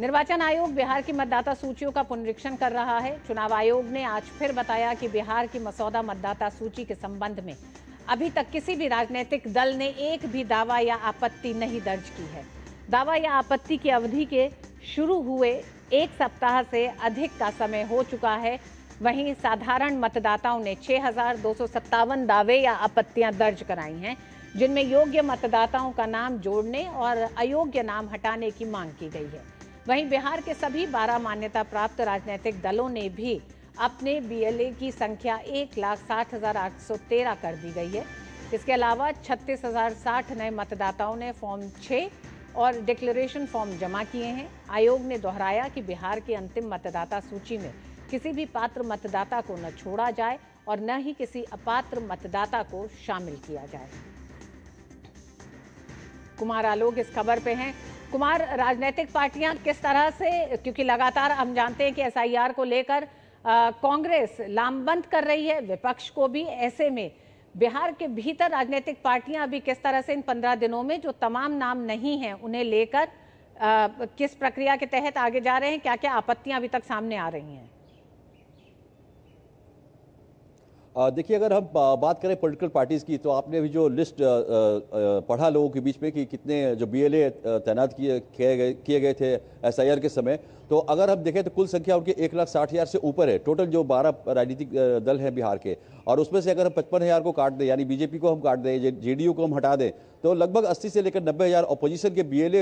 निर्वाचन आयोग बिहार की मतदाता सूचियों का पुनरीक्षण कर रहा है। चुनाव आयोग ने आज फिर बताया कि बिहार की मसौदा मतदाता सूची के संबंध में अभी तक किसी भी राजनीतिक दल ने एक भी दावा या आपत्ति नहीं दर्ज की है। दावा या आपत्ति की अवधि के शुरू हुए 1 सप्ताह से अधिक का समय हो चुका है। वहीं साधारण मतदाताओं ने 6,257 दावे या आपत्तियां दर्ज कराई हैं, जिनमें योग्य मतदाताओं का नाम जोड़ने और अयोग्य नाम हटाने की मांग की गई है। वहीं बिहार के सभी 12 मान्यता प्राप्त राजनीतिक दलों ने भी अपने बीएलए की संख्या 1,60,813 कर दी गई है। इसके अलावा 36,060 नए मतदाताओं ने फॉर्म 6 और डिक्लेरेशन फॉर्म जमा किए हैं। आयोग ने दोहराया कि बिहार की अंतिम मतदाता सूची में किसी भी पात्र मतदाता को न छोड़ा जाए और न ही किसी अपात्र मतदाता को शामिल किया जाए। कुमार आलोक इस खबर पे हैं। कुमार, राजनीतिक पार्टियां किस तरह से, क्योंकि लगातार हम जानते हैं कि एसआईआर को लेकर कांग्रेस लामबंद कर रही है विपक्ष को भी, ऐसे में बिहार के भीतर राजनीतिक पार्टियां अभी किस तरह से इन 15 दिनों में जो तमाम नाम नहीं हैं उन्हें लेकर किस प्रक्रिया के तहत आगे जा रहे हैं, क्या क्या आपत्तियां अभी तक सामने आ रही हैं? देखिए, अगर हम बात करें पॉलिटिकल पार्टीज की, तो आपने अभी जो लिस्ट पढ़ा लोगों के बीच में कि कितने जो बीएलए तैनात किए गए थे एसआईआर के समय, तो अगर हम देखें तो कुल संख्या उनकी 1,60,000 से ऊपर है। टोटल जो 12 राजनीतिक दल हैं बिहार के, और उसमें से अगर हम 55,000 को काट दें, यानी बीजेपी को हम काट दें, जेडीयू को हम हटा दें, तो लगभग 80 से लेकर 90,000 अपोजिशन के बीएलए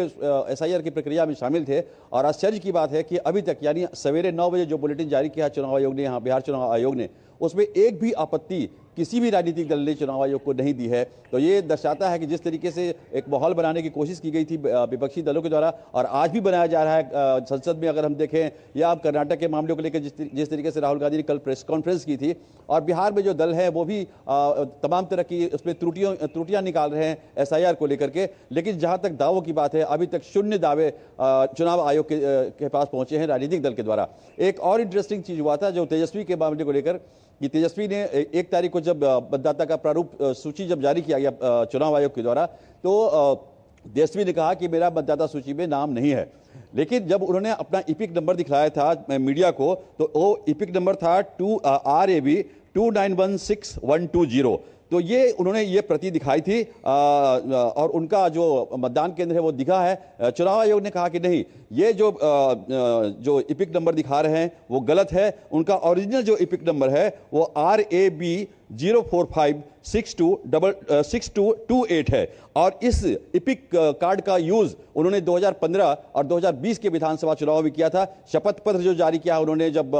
एसआईआर की प्रक्रिया में शामिल थे। और आश्चर्य की बात है कि अभी तक, यानी सवेरे 9 बजे जो बुलेटिन जारी किया चुनाव आयोग ने, यहाँ बिहार चुनाव आयोग ने, उसमें एक भी आपत्ति किसी भी राजनीतिक दल ने चुनाव आयोग को नहीं दी है। तो ये दर्शाता है कि जिस तरीके से एक माहौल बनाने की कोशिश की गई थी विपक्षी दलों के द्वारा, और आज भी बनाया जा रहा है संसद में, अगर हम देखें, या आप कर्नाटक के मामले को लेकर जिस तरीके से राहुल गांधी ने कल प्रेस कॉन्फ्रेंस की थी, और बिहार में जो दल है वो भी तमाम तरह की उसमें त्रुटियां निकाल रहे हैं एसआईआर को लेकर के। लेकिन जहां तक दावों की बात है, अभी तक 0 दावे चुनाव आयोग के पास पहुंचे हैं राजनीतिक दल के द्वारा। एक और इंटरेस्टिंग चीज हुआ था जो तेजस्वी के मामले को लेकर, कि तेजस्वी ने 1 तारीख को जब मतदाता का प्रारूप सूची जब जारी किया गया चुनाव आयोग के द्वारा, तो तेजस्वी ने कहा कि मेरा मतदाता सूची में नाम नहीं है। लेकिन जब उन्होंने अपना इपिक नंबर दिखलाया था मीडिया को, तो वो इपिक नंबर था RAB 2916-120। तो ये उन्होंने ये प्रति दिखाई थी, और उनका जो मतदान केंद्र है वो दिखा है। चुनाव आयोग ने कहा कि नहीं, ये जो इपिक नंबर दिखा रहे हैं वो गलत है। उनका ओरिजिनल जो इपिक नंबर है वो RAB 045626228 है। और इस इपिक कार्ड का यूज उन्होंने 2015 और 2020 के विधानसभा चुनाव में किया था। शपथ पत्र जो जारी किया उन्होंने, जब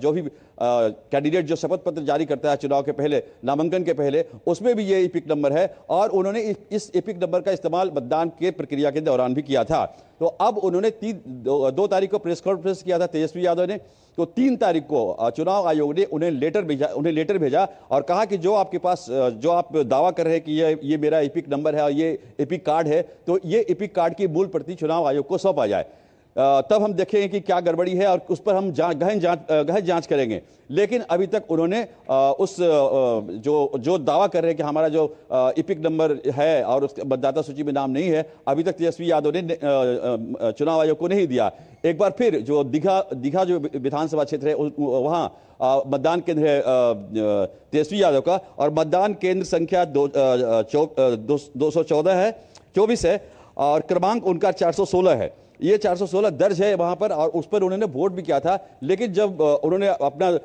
जो भी कैंडिडेट जो शपथ पत्र जारी करता है चुनाव के पहले, नामांकन के पहले, उसमें भी ये इपिक नंबर है, और उन्होंने इस इपिक नंबर का इस्तेमाल मतदान के प्रक्रिया के दौरान भी किया था। तो अब उन्होंने 2 तारीख को प्रेस कॉन्फ्रेंस किया था तेजस्वी यादव ने, तो 3 तारीख को चुनाव आयोग ने उन्हें लेटर भेजा और कहा कि जो आपके पास, जो आप दावा कर रहे हैं कि ये मेरा इपिक नंबर है और ये इपिक कार्ड है, तो ये इपिक कार्ड की मूल प्रति चुनाव आयोग को सौंपा जाए। तब हम देखेंगे कि क्या गड़बड़ी है और उस पर हम गहन जांच करेंगे। लेकिन अभी तक उन्होंने उस जो दावा कर रहे हैं कि हमारा जो इपिक नंबर है और उस मतदाता सूची में नाम नहीं है, अभी तक तेजस्वी यादव ने चुनाव आयोग को नहीं दिया। एक बार फिर जो दीघा जो विधानसभा क्षेत्र है वहाँ मतदान केंद्र है तेजस्वी यादव का, और मतदान केंद्र संख्या 214 है, 24 है, और क्रमांक उनका 416 है। ये 416 दर्ज है वहां पर, और उस पर उन्होंने वोट भी किया था। लेकिन जब उन्होंने अपना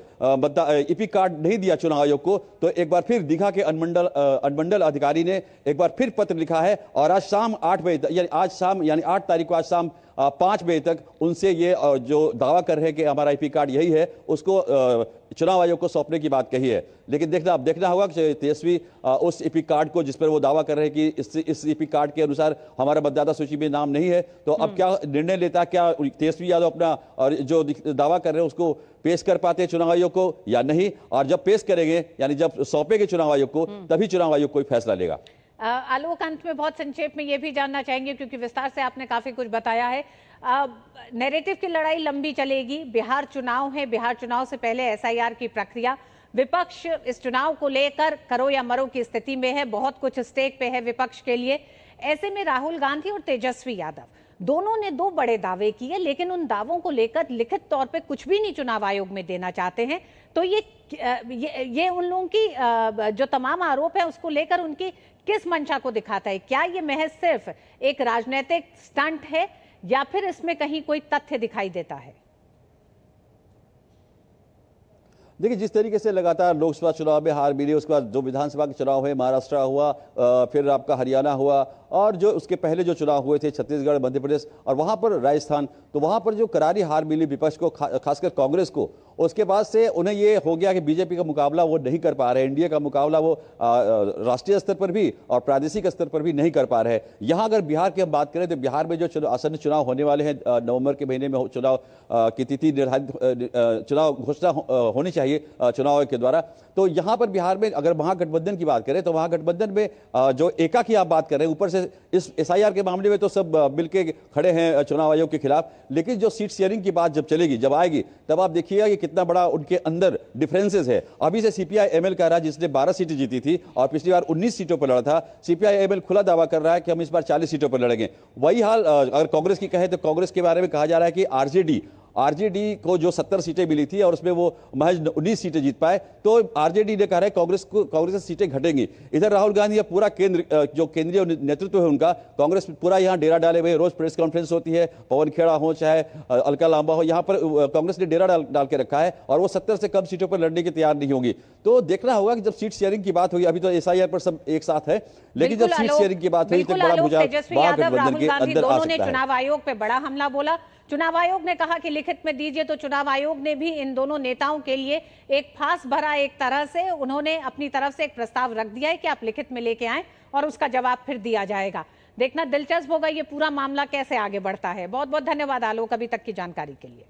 इपिक कार्ड नहीं दिया चुनाव आयोग को, तो एक बार फिर दीघा के अनुमंडल अधिकारी ने एक बार फिर पत्र लिखा है, और आज शाम 8 बजे, यानी 8 तारीख को आज शाम 5 बजे तक उनसे ये जो दावा कर रहे हैं कि हमारा इपिक कार्ड यही है, उसको चुनाव आयोग को सौंपने की बात कही है। लेकिन अब देखना होगा कि तेजस्वी उस इपिक कार्ड को, जिस पर वो दावा कर रहे हैं कि इस इपिक कार्ड के अनुसार हमारा मतदाता सूची में नाम नहीं है, तो अब क्या निर्णय लेता है, क्या तेजस्वी यादव अपना और जो दावा कर रहे हैं उसको पेश कर पाते हैं चुनाव आयोग को या नहीं। और जब पेश करेंगे, यानी जब सौंपेंगे चुनाव आयोग को, तभी चुनाव आयोग कोई फैसला लेगा। आलोक, अंत में बहुत संक्षेप में ये भी जानना चाहेंगे, क्योंकि विस्तार से आपने काफी कुछ बताया है, नैरेटिव की लड़ाई लंबी चलेगी। बिहार चुनाव है, बिहार चुनाव से पहले एसआईआर की प्रक्रिया, विपक्ष इस चुनाव को लेकर करो या मरो की स्थिति में है, बहुत कुछ स्टेक पे है विपक्ष के लिए। ऐसे में राहुल गांधी और तेजस्वी यादव दोनों ने दो बड़े दावे किए, लेकिन उन दावों को लेकर लिखित तौर पे कुछ भी नहीं चुनाव आयोग में देना चाहते हैं। तो ये उन लोगों की जो तमाम आरोप है उसको लेकर उनकी किस मंशा को दिखाता है? क्या ये महज सिर्फ एक राजनीतिक स्टंट है या फिर इसमें कहीं कोई तथ्य दिखाई देता है? देखिए, जिस तरीके से लगातार लोकसभा चुनाव में हार मिली, उसके बाद जो विधानसभा के चुनाव हुए, महाराष्ट्र हुआ, फिर आपका हरियाणा हुआ, और जो उसके पहले जो चुनाव हुए थे छत्तीसगढ़, मध्य प्रदेश और वहां पर राजस्थान, तो वहां पर जो करारी हार मिली विपक्ष को, खासकर कांग्रेस को, उसके बाद से उन्हें ये हो गया कि बीजेपी का मुकाबला वो नहीं कर पा रहे, एनडीए का मुकाबला वो राष्ट्रीय स्तर पर भी और प्रादेशिक स्तर पर भी नहीं कर पा रहे। यहाँ अगर बिहार की हम बात करें तो बिहार में जो आसन्न चुनाव होने वाले हैं, नवंबर के महीने में चुनाव की तिथि निर्धारित, चुनाव घोषणा होनी चाहिए चुनाव आयोग के द्वारा। तो यहाँ पर बिहार में अगर महागठबंधन की बात करें तो महागठबंधन में जो एका की आप बात कर रहे हैं, ऊपर से इस एसआईआर के मामले में तो सब मिलके खड़े हैं चुनाव आयोग के खिलाफ, लेकिन जो सीट शेयरिंग की बात जब चलेगी, जब आएगी, तब आप देखिएगा कि कितना बड़ा उनके अंदर डिफरेंसेस है। अभी से सीपीआई एमएल कह रहा है, जिसने 12 सीटें जीती थी और पिछली बार 19 सीटों पर लड़ा था, सीपीआई एमएल खुला दावा कर रहा है कि हम इस बार 40 सीटों पर लड़ेंगे। वही हाल अगर कांग्रेस की कहे तो कांग्रेस के बारे में कहा जा रहा है कि आरजेडी को जो 70 सीटें मिली थी और उसमें वो महज 19 सीटें जीत पाए, तो आरजेडी ने कहा है कांग्रेस से सीटें घटेंगी। इधर राहुल गांधी या पूरा केंद्र, जो केंद्रीय नेतृत्व है उनका, कांग्रेस पूरा यहाँ डेरा डाले हुए, रोज प्रेस कॉन्फ्रेंस होती है, पवन खेड़ा हो चाहे अलका लांबा हो, यहाँ पर कांग्रेस ने डेरा डाल के रखा है और वो 70 से कम सीटों पर लड़ने की तैयार नहीं होगी। तो देखना होगा कि जब सीट शेयरिंग की बात होगी, अभी तो एसआईआर पर सब एक साथ है, लेकिन जब सीट शेयरिंग की बात हुई तो बड़ा भुजाल महागठबंधन के अंदर आ सकता है। चुनाव आयोग पे बड़ा हमला बोला। चुनाव आयोग ने कहा कि लिखित में दीजिए, तो चुनाव आयोग ने भी इन दोनों नेताओं के लिए एक फांस भरा, एक तरह से उन्होंने अपनी तरफ से एक प्रस्ताव रख दिया है कि आप लिखित में लेके आएं और उसका जवाब फिर दिया जाएगा। देखना दिलचस्प होगा ये पूरा मामला कैसे आगे बढ़ता है। बहुत बहुत धन्यवाद आलोक अभी तक की जानकारी के लिए।